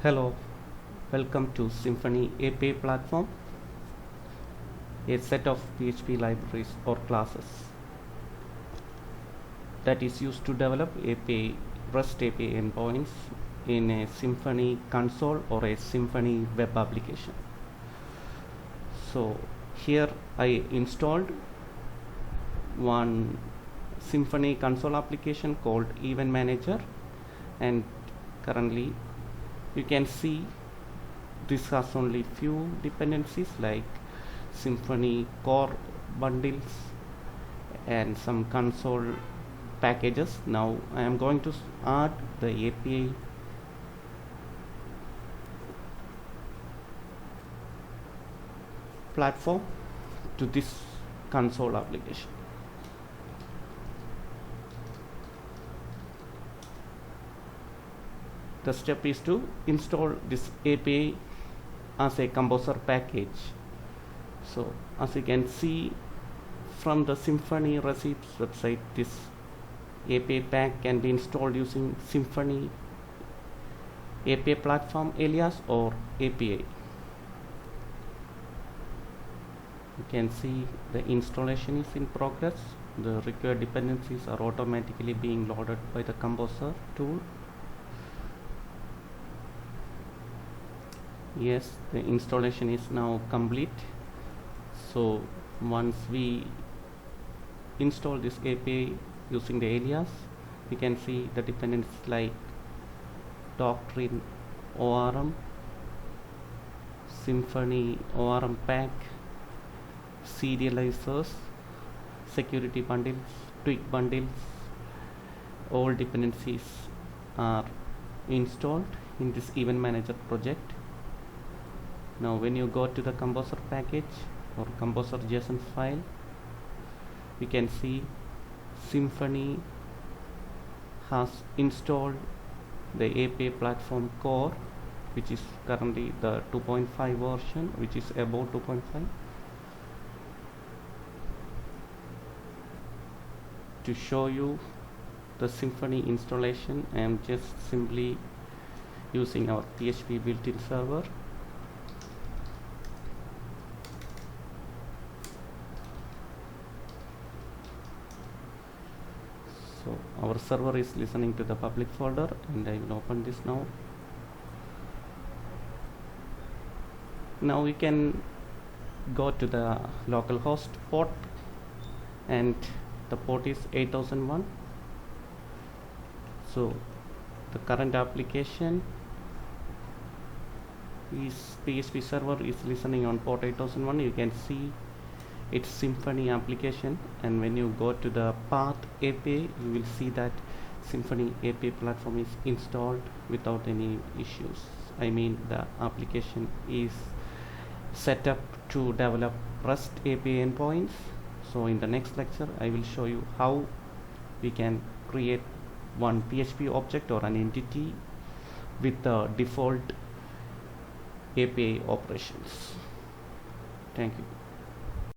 Hello, welcome to Symfony API platform, a set of PHP libraries or classes that is used to develop API, REST API endpoints in a Symfony console or a Symfony web application. So here I installed one Symfony console application called Event Manager, and currently you can see this has only few dependencies like Symfony core bundles and some console packages. Now I am going to add the API platform to this console application. The step is to install this API as a composer package. So as you can see from the Symfony receipts website, this API pack can be installed using Symfony API platform alias or API. You can see the installation is in progress. The required dependencies are automatically being loaded by the composer tool. Yes, the installation is now complete. So once we install this API using the alias, we can see the dependencies like Doctrine ORM, Symfony ORM pack, serializers, security bundles, tweak bundles. All dependencies are installed in this Event Manager project. Now when you go to the composer package or composer JSON file, you can see Symfony has installed the API platform core, which is currently the 2.5 version, which is above 2.5. To show you the Symfony installation, I am just simply using our PHP built-in server. So our server is listening to the public folder, and I will open this now. Now we can go to the localhost port, and the port is 8001. So the current application is PHP server is listening on port 8001. You can see it's Symfony application, and when you go to the path API, you will see that Symfony API platform is installed without any issues. I mean, the application is set up to develop REST API endpoints. So in the next lecture, I will show you how we can create one PHP object or an entity with the default API operations. Thank you.